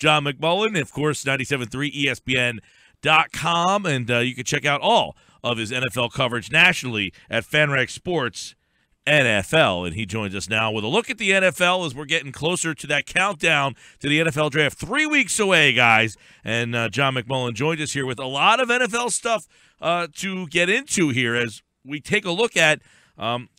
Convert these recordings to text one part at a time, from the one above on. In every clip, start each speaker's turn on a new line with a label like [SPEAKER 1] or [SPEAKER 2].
[SPEAKER 1] John McMullen, of course, 97.3 ESPN.com, and you can check out all of his NFL coverage nationally at FanRag Sports NFL, and he joins us now with a look at the NFL as we're getting closer to that countdown to the NFL draft. 3 weeks away, guys, and John McMullen joined us here with a lot of NFL stuff to get into here as we take a look at,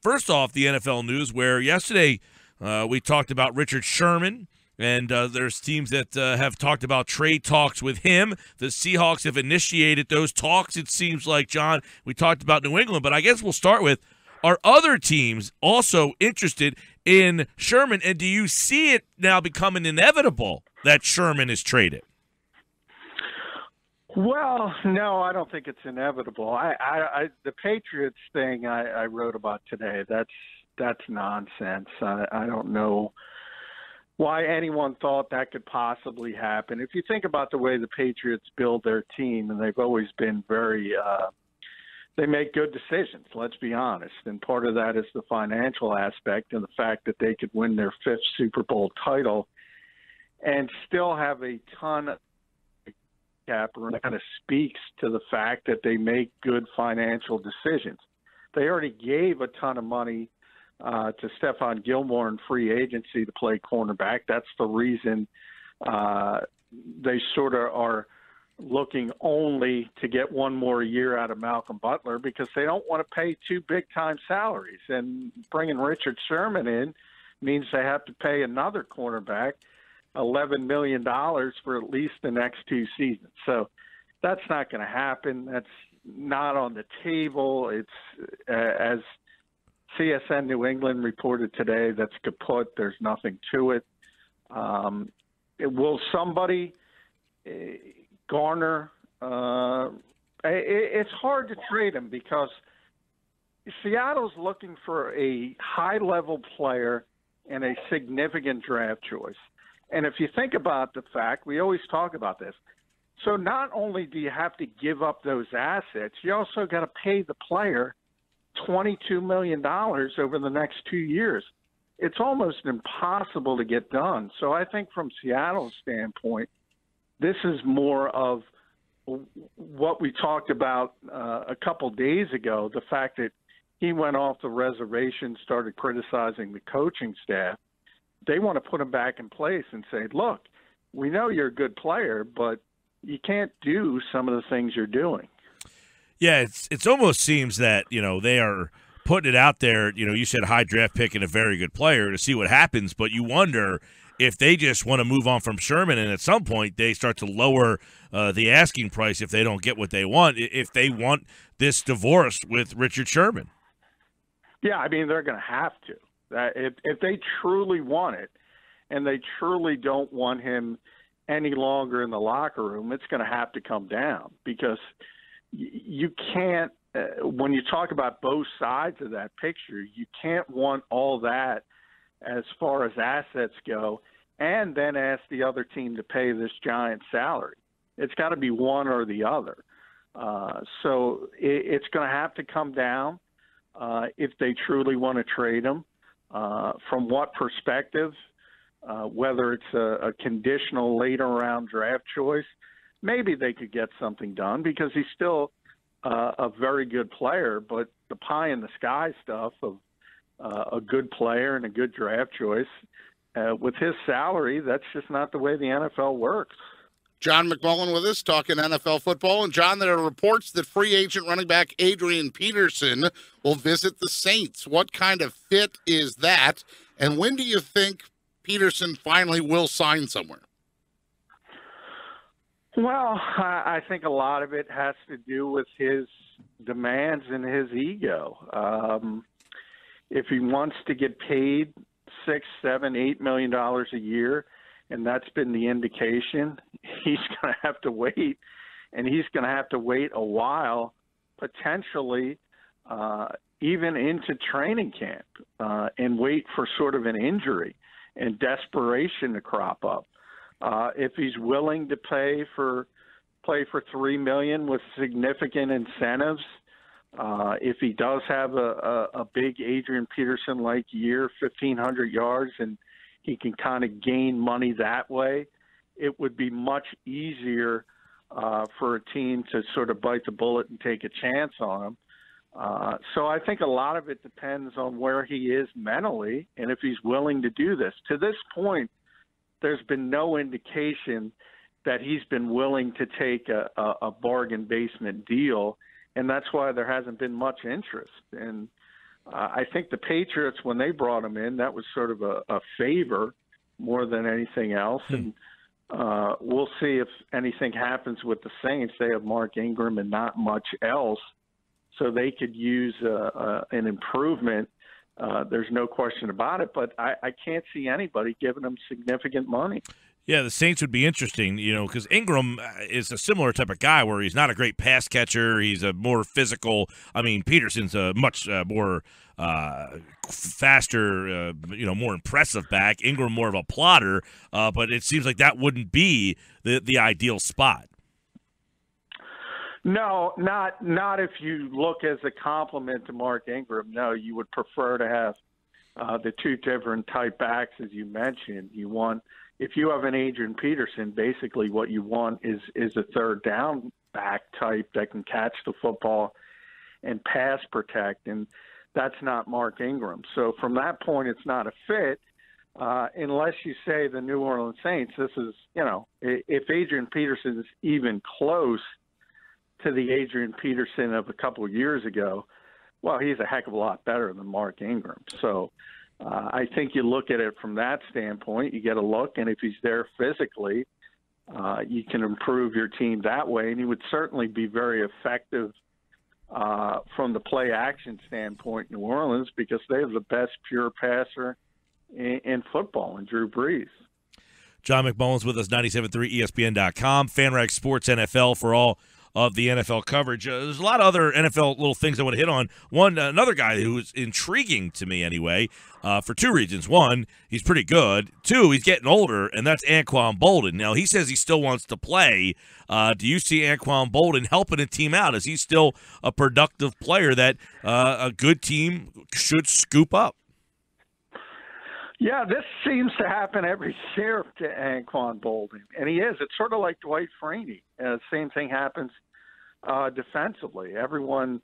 [SPEAKER 1] first off, the NFL news, where yesterday we talked about Richard Sherman, and there's teams that have talked about trade talks with him. The Seahawks have initiated those talks, it seems like, John. We talked about New England, but I guess we'll start with, are other teams also interested in Sherman, and do you see it now becoming inevitable that Sherman is traded?
[SPEAKER 2] Well, no, I don't think it's inevitable. The Patriots thing I wrote about today, that's nonsense. I don't know why anyone thought that could possibly happen. If you think about the way the Patriots build their team, and they've always been very they make good decisions, let's be honest. And part of that is the financial aspect and the fact that they could win their 5th Super Bowl title and still have a ton of cap room. That kind of speaks to the fact that they make good financial decisions. They already gave a ton of money to Stephon Gilmore in free agency to play cornerback. That's the reason they sort of are looking only to get one more year out of Malcolm Butler, because they don't want to pay 2 big-time salaries. And bringing Richard Sherman in means they have to pay another cornerback $11 million for at least the next 2 seasons. So that's not going to happen. That's not on the table. It's, as CSN New England reported today, that's kaput. There's nothing to it. Will somebody garner? It's hard to trade him because Seattle's looking for a high-level player and a significant draft choice. And if you think about the fact, we always talk about this, so not only do you have to give up those assets, you also got to pay the player $22 million over the next 2 years. It's almost impossible to get done. So I think from Seattle's standpoint, this is more of what we talked about a couple days ago, the fact that he went off the reservation, started criticizing the coaching staff. They want to put him back in place and say, look, we know you're a good player, but you can't do some of the things you're doing.
[SPEAKER 1] Yeah, it's almost seems that, they are putting it out there. You said high draft pick and a very good player to see what happens, but you wonder if they just want to move on from Sherman, and at some point they start to lower the asking price if they don't get what they want, if they want this divorce with Richard Sherman.
[SPEAKER 2] Yeah, I mean, they're going to have to. If they truly want it, and they truly don't want him any longer in the locker room, it's going to have to come down, because you can't, when you talk about both sides of that picture, you can't want all that as far as assets go and then ask the other team to pay this giant salary. It's got to be one or the other. So it's going to have to come down if they truly want to trade him. From what perspective, whether it's a conditional later round draft choice, maybe they could get something done because he's still a very good player, but the pie in the sky stuff of a good player and a good draft choice, with his salary, that's just not the way the NFL works.
[SPEAKER 3] John McMullen with us, talking NFL football. And, John, there are reports that free agent running back Adrian Peterson will visit the Saints. What kind of fit is that? And when do you think Peterson finally will sign somewhere?
[SPEAKER 2] Well, I think a lot of it has to do with his demands and his ego. If he wants to get paid $6, $7, $8 million a year, and that's been the indication, he's going to have to wait, and he's going to have to wait a while, potentially even into training camp, and wait for sort of an injury and desperation to crop up. If he's willing to play for $3 million with significant incentives, if he does have a big Adrian Peterson-like year, 1,500 yards, and he can kind of gain money that way, it would be much easier for a team to sort of bite the bullet and take a chance on him. So I think a lot of it depends on where he is mentally and if he's willing to do this. To this point, there's been no indication that he's been willing to take a bargain basement deal, and that's why there hasn't been much interest. And I think the Patriots, when they brought him in, that was sort of a favor more than anything else. And we'll see if anything happens with the Saints. They have Mark Ingram and not much else, so they could use an improvement. There's no question about it, but I can't see anybody giving them significant money.
[SPEAKER 1] Yeah, the Saints would be interesting, because Ingram is a similar type of guy where he's not a great pass catcher. He's a more physical. I mean, Peterson's a much more faster, more impressive back. Ingram more of a plotter, but it seems like that wouldn't be the ideal spot.
[SPEAKER 2] No, not if you look as a compliment to Mark Ingram. No, you would prefer to have the two different type backs, as you mentioned. If you have an Adrian Peterson, basically what you want is a third down back type that can catch the football and pass protect, and that's not Mark Ingram. So from that point, it's not a fit unless you say the New Orleans Saints. This is, if Adrian Peterson is even close to the Adrian Peterson of a couple of years ago, well, he's a heck of a lot better than Mark Ingram. So I think you look at it from that standpoint, you get a look, and if he's there physically, you can improve your team that way, and he would certainly be very effective from the play-action standpoint in New Orleans because they have the best pure passer in football in Drew Brees.
[SPEAKER 1] John McMullen's with us, 97.3 ESPN.com, FanRag Sports NFL for all of the NFL coverage. There's a lot of other NFL little things I want to hit on. One, another guy who is intriguing to me anyway, for two reasons. One, he's pretty good. Two, he's getting older, and that's Anquan Boldin. Now, he says he still wants to play. Do you see Anquan Boldin helping a team out? Is he still a productive player that a good team should scoop up?
[SPEAKER 2] Yeah, this seems to happen every year to Anquan Boldin, and he is. It's sort of like Dwight Freeney. Same thing happens defensively. Everyone,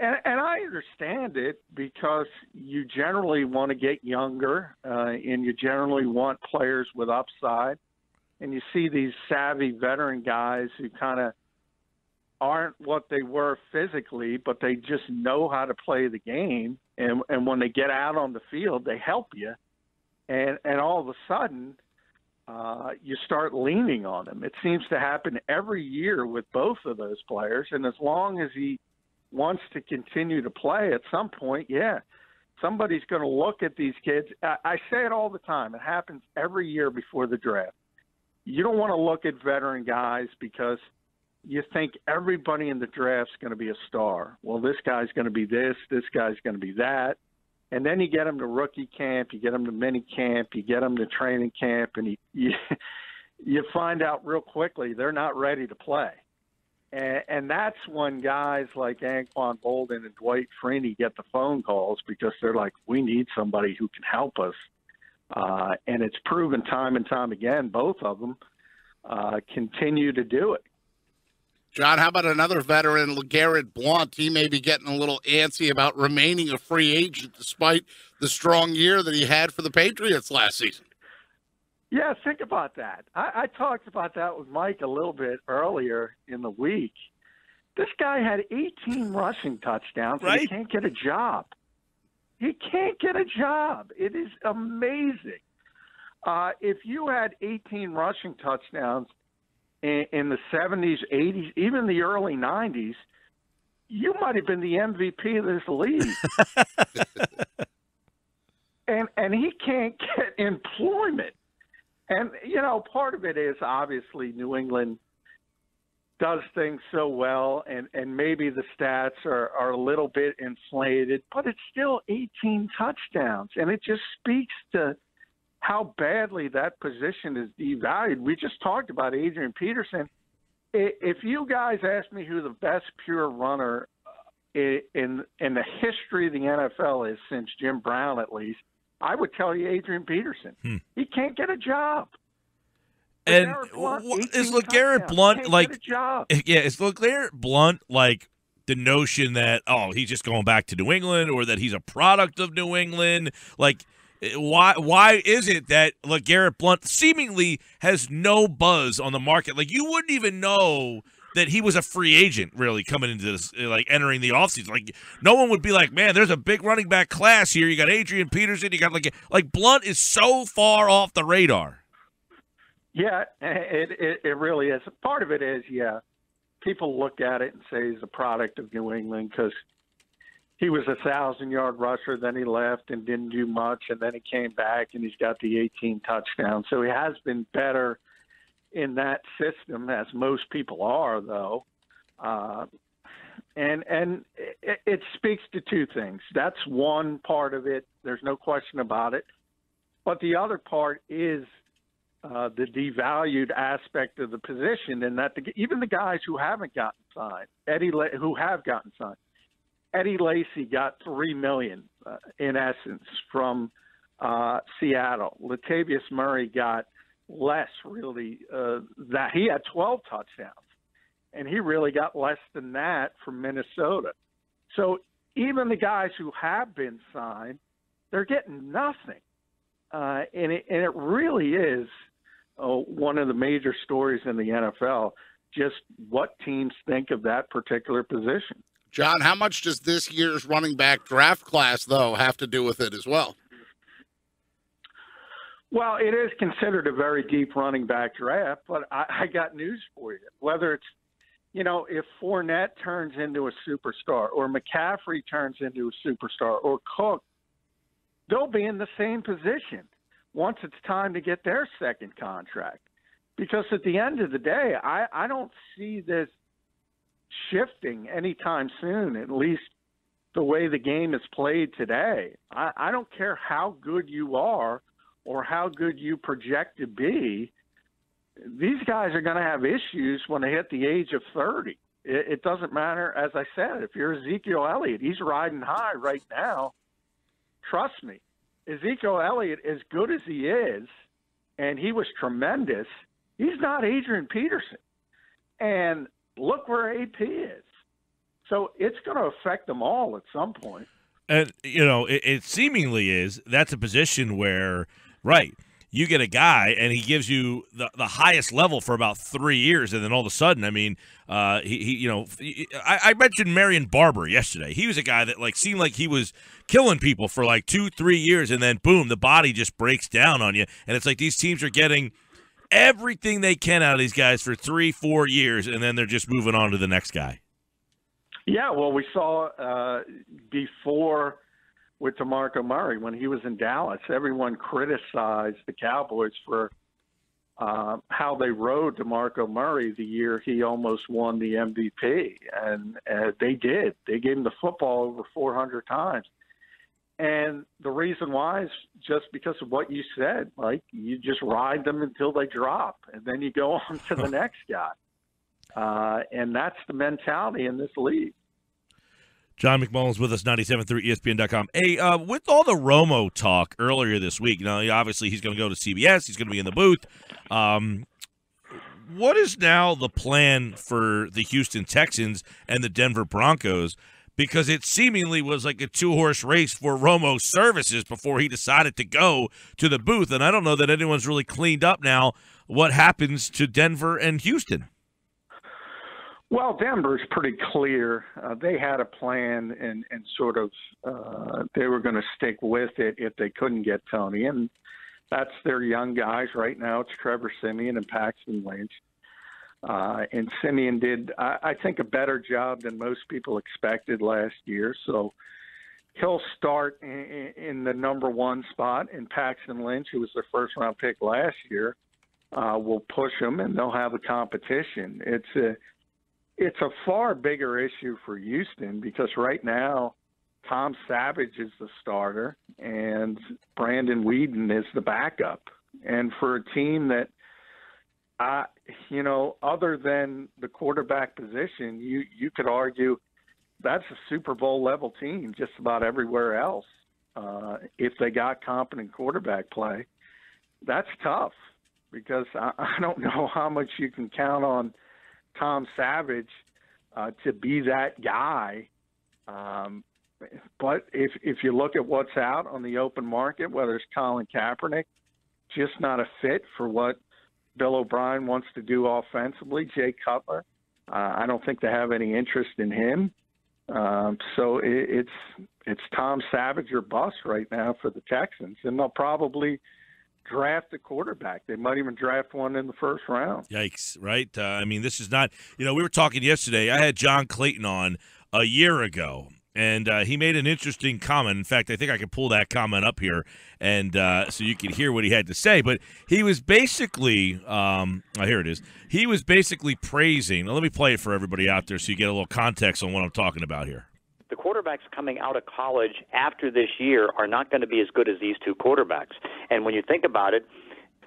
[SPEAKER 2] and I understand it because you generally want to get younger, and you generally want players with upside, and you see these savvy veteran guys who kind of aren't what they were physically, but they just know how to play the game, and when they get out on the field, they help you. And all of a sudden, you start leaning on him. It seems to happen every year with both of those players. And as long as he wants to continue to play, at some point, yeah, somebody's going to look at these kids. I say it all the time. It happens every year before the draft. You don't want to look at veteran guys because you think everybody in the draft is going to be a star. Well, this guy's going to be this guy's going to be that. And then you get them to rookie camp, you get them to mini camp, you get them to training camp, and you find out real quickly they're not ready to play. And that's when guys like Anquan Boldin and Dwight Freeney get the phone calls because they're like, we need somebody who can help us. And it's proven time and time again, both of them continue to do it.
[SPEAKER 3] John, how about another veteran, LeGarrette Blount? He may be getting a little antsy about remaining a free agent despite the strong year that he had for the Patriots last season.
[SPEAKER 2] Yeah, think about that. I talked about that with Mike a little bit earlier in the week. This guy had 18 rushing touchdowns, right? And he can't get a job. He can't get a job. It is amazing. If you had 18 rushing touchdowns in the 70s, 80s, even the early 90s, you might have been the MVP of this league. and he can't get employment. And, part of it is obviously New England does things so well, and maybe the stats are a little bit inflated, but it's still 18 touchdowns. And it just speaks to how badly that position is devalued. We just talked about Adrian Peterson. If you guys ask me who the best pure runner in the history of the NFL is, since Jim Brown at least, I would tell you Adrian Peterson. He can't get a job.
[SPEAKER 1] And
[SPEAKER 2] Blount,
[SPEAKER 1] is
[SPEAKER 2] 18
[SPEAKER 1] LeGarrette
[SPEAKER 2] touchdowns.
[SPEAKER 1] Blount
[SPEAKER 2] Can't
[SPEAKER 1] like?
[SPEAKER 2] get a job.
[SPEAKER 1] Yeah, is LeGarrette Blount like the notion that he's just going back to New England, or that he's a product of New England? Like, why is it that LeGarrette Blount seemingly has no buzz on the market? Like, you wouldn't even know that he was a free agent really coming into this, like entering the offseason. Like, no one would be like, man, there's a big running back class here. You got Adrian Peterson. You got like Blount is so far off the radar.
[SPEAKER 2] Yeah, it really is. Part of it is, people look at it and say he's a product of New England because he was a 1,000-yard rusher, then he left and didn't do much, and then he came back and he's got the 18 touchdowns. So he has been better in that system, as most people are, though. And it speaks to two things. That's one part of it. There's no question about it. But the other part is the devalued aspect of the position, and that even the guys who haven't gotten signed, who have gotten signed, Eddie Lacy got $3 million in essence from Seattle. Latavius Murray got less, really. That he had 12 touchdowns, and he really got less than that from Minnesota. So even the guys who have been signed, they're getting nothing, and it really is one of the major stories in the NFL, just what teams think of that particular position.
[SPEAKER 3] John, how much does this year's running back draft class, though, have to do with it as well?
[SPEAKER 2] Well, it is considered a very deep running back draft, but I got news for you. Whether it's, if Fournette turns into a superstar or McCaffrey turns into a superstar or Cook, they'll be in the same position once it's time to get their second contract. Because at the end of the day, I don't see this shifting anytime soon, at least the way the game is played today. I don't care how good you are or how good you project to be. These guys are going to have issues when they hit the age of 30. It doesn't matter. As I said, if you're Ezekiel Elliott, he's riding high right now. Trust me, Ezekiel Elliott, as good as he is, and he was tremendous, he's not Adrian Peterson. And look where AP is. So it's going to affect them all at some point.
[SPEAKER 1] And, it seemingly is. That's a position where, right, you get a guy and he gives you the highest level for about 3 years, and then all of a sudden, I mean, I mentioned Marion Barber yesterday. He was a guy that seemed like he was killing people for 2-3 years, and then boom, the body just breaks down on you, and it's like these teams are getting everything they can out of these guys for 3-4 years, and then they're just moving on to the next guy.
[SPEAKER 2] Yeah, well, we saw before with DeMarco Murray when he was in Dallas, everyone criticized the Cowboys for how they rode DeMarco Murray the year he almost won the MVP, and they did. They gave him the football over 400 times. And the reason why is just because of what you said. You just ride them until they drop, and then you go on to the next guy. And that's the mentality in this league.
[SPEAKER 1] John McMullen's with us, 97.3 ESPN.com. Hey, with all the Romo talk earlier this week, obviously he's going to go to CBS. He's going to be in the booth. What is now the plan for the Houston Texans and the Denver Broncos? Because it seemingly was like a two-horse race for Romo's services before he decided to go to the booth. And I don't know that anyone's really cleaned up now what happens to Denver and Houston.
[SPEAKER 2] Well, Denver's pretty clear. They had a plan and sort of they were going to stick with it if they couldn't get Tony. And that's their young guys right now. It's Trevor Siemian and Paxton Lynch. And Siemian did, I think, a better job than most people expected last year. So he'll start in the number one spot. And Paxton Lynch, who was their first-round pick last year, will push them, and they'll have a competition. It's a far bigger issue for Houston because right now Tom Savage is the starter and Brandon Weeden is the backup. And for a team that, other than the quarterback position, you could argue that's a Super Bowl level team just about everywhere else. If they got competent quarterback play, that's tough. because I don't know how much you can count on Tom Savage to be that guy. But if you look at what's out on the open market, whether it's Colin Kaepernick, just not a fit for what Bill O'Brien wants to do offensively. Jay Cutler, I don't think they have any interest in him. So it's Tom Savage or bust right now for the Texans, and they'll probably draft a quarterback. They might even draft one in the first round.
[SPEAKER 1] Yikes, right? I mean, this is not – we were talking yesterday. I had John Clayton on a year ago, and he made an interesting comment. In fact, I think I can pull that comment up here and so you can hear what he had to say. But he was basically here it is. He was basically praising – let me play it for everybody out there so you get a little context on what I'm talking about here.
[SPEAKER 4] The quarterbacks coming out of college after this year are not going to be as good as these two quarterbacks. And when you think about it,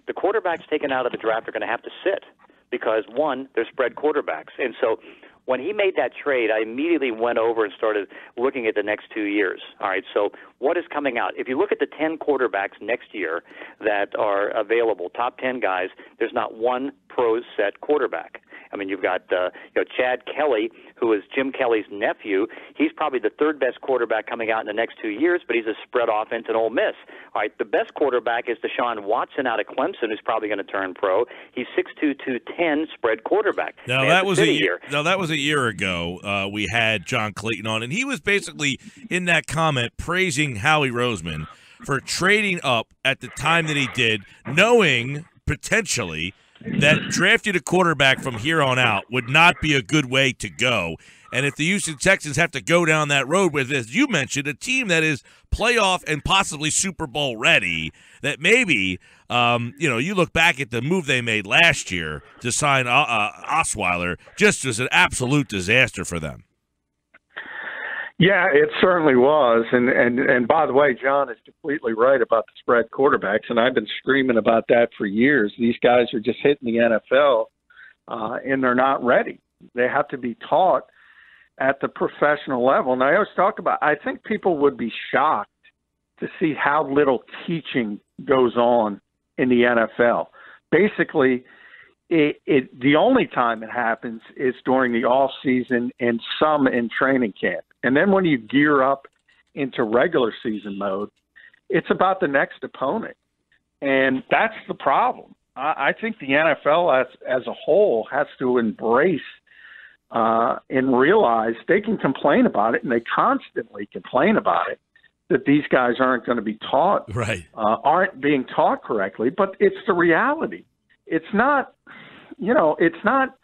[SPEAKER 4] the quarterbacks taken out of the draft are going to have to sit because, one, they're spread quarterbacks. And so when he made that trade, I immediately went over and started looking at the next 2 years. All right, so what is coming out? If you look at the 10 quarterbacks next year that are available, top 10 guys, there's not one pro set quarterback. I mean, you've got Chad Kelly, who is Jim Kelly's nephew. He's probably the third best quarterback coming out in the next 2 years, but he's a spread offense at Ole Miss. All right, the best quarterback is Deshaun Watson out of Clemson, who's probably going to turn pro. He's 6'2", 210 spread quarterback.
[SPEAKER 1] Now that was a year. Now that was a year ago. We had John Clayton on, and he was basically in that comment praising Howie Roseman for trading up at the time that he did, knowing potentially that drafting a quarterback from here on out would not be a good way to go. And if the Houston Texans have to go down that road with, as you mentioned, a team that is playoff and possibly Super Bowl ready, that maybe, you look back at the move they made last year to sign Osweiler, just as an absolute disaster for them.
[SPEAKER 2] Yeah, it certainly was. And by the way, John is completely right about the spread quarterbacks, and I've been screaming about that for years. These guys are just hitting the NFL, and they're not ready. They have to be taught at the professional level. And I always talk about, I think people would be shocked to see how little teaching goes on in the NFL. Basically, the only time it happens is during the off season and some in training camp. And then when you gear up into regular season mode, it's about the next opponent. And that's the problem. I think the NFL as a whole has to embrace and realize they can complain about it, and they constantly complain about it, that these guys aren't going to be taught,
[SPEAKER 1] right?
[SPEAKER 2] Aren't being taught correctly. But it's the reality. It's not, it's not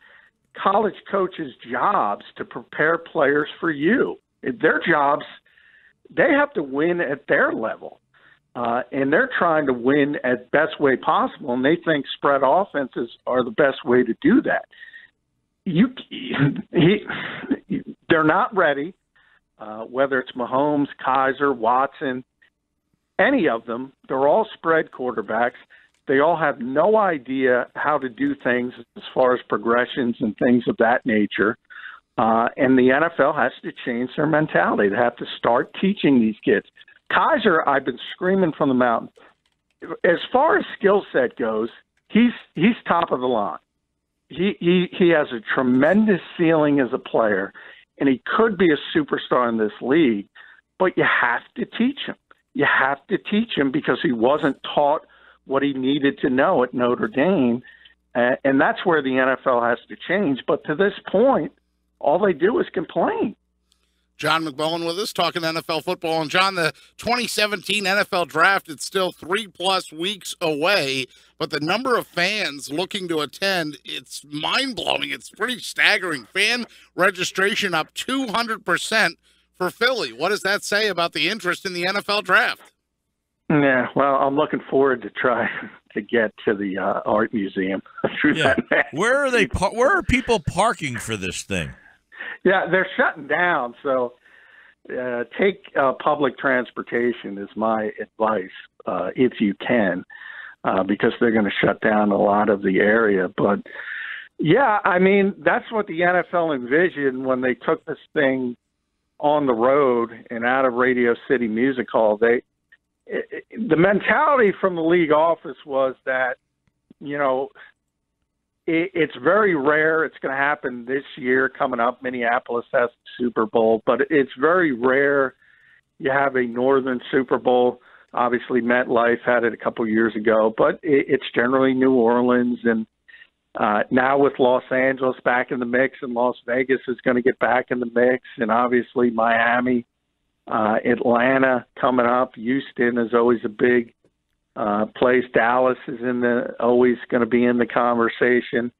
[SPEAKER 2] college coaches' jobs to prepare players for you. Their jobs, they have to win at their level, and they're trying to win at best way possible, and they think spread offenses are the best way to do that. They're not ready, whether it's Mahomes, Kaiser, Watson, any of them. They're all spread quarterbacks. They all have no idea how to do things as far as progressions and things of that nature. And the NFL has to change their mentality. They have to start teaching these kids. Kaiser, I've been screaming from the mountain. As far as skill set goes, he's top of the line. He has a tremendous ceiling as a player, and he could be a superstar in this league, but you have to teach him. You have to teach him because he wasn't taught what he needed to know at Notre Dame, and that's where the NFL has to change. But to this point, all they do is complain.
[SPEAKER 3] John McMullen with us, talking NFL football. And, John, the 2017 NFL Draft, it's still 3+ weeks away, but the number of fans looking to attend, it's mind-blowing. It's pretty staggering. Fan registration up 200% for Philly. What does that say about the interest in the NFL Draft?
[SPEAKER 2] Yeah, well, I'm looking forward to try to get to the art museum through that.
[SPEAKER 1] Where are people parking for this thing?
[SPEAKER 2] Yeah, they're shutting down, so take public transportation is my advice, if you can, because they're going to shut down a lot of the area. But, yeah, I mean, that's what the NFL envisioned when they took this thing on the road and out of Radio City Music Hall. The mentality from the league office was that it's very rare. It's going to happen this year coming up. Minneapolis has the Super Bowl, but it's very rare you have a Northern Super Bowl. Obviously, MetLife had it a couple years ago, but it's generally New Orleans. And now with Los Angeles back in the mix, and Las Vegas is going to get back in the mix, and obviously Miami, Atlanta coming up. Houston is always a big place. Dallas is always going to be in the conversation.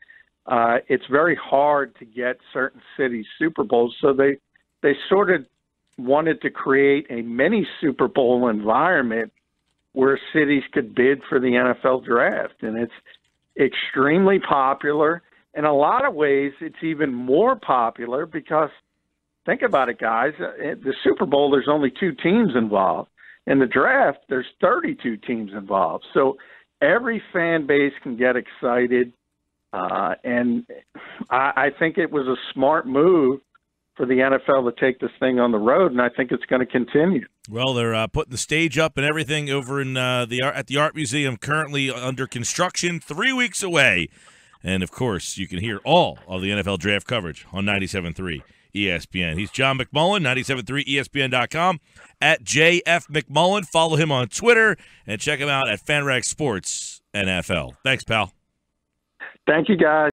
[SPEAKER 2] It's very hard to get certain cities Super Bowls, so they sort of wanted to create a mini Super Bowl environment where cities could bid for the NFL draft, and it's extremely popular. In a lot of ways, it's even more popular because, think about it, guys, the Super Bowl, there's only 2 teams involved. In the draft, there's 32 teams involved. So every fan base can get excited, and I think it was a smart move for the NFL to take this thing on the road, and I think it's going to continue.
[SPEAKER 1] Well, they're putting the stage up and everything over in at the Art Museum, currently under construction, 3 weeks away. And, of course, you can hear all of the NFL draft coverage on 97.3 ESPN. He's John McMullen, 97.3 ESPN.com, at JF McMullen. Follow him on Twitter and check him out at FanRag Sports NFL. Thanks, pal.
[SPEAKER 2] Thank you, guys.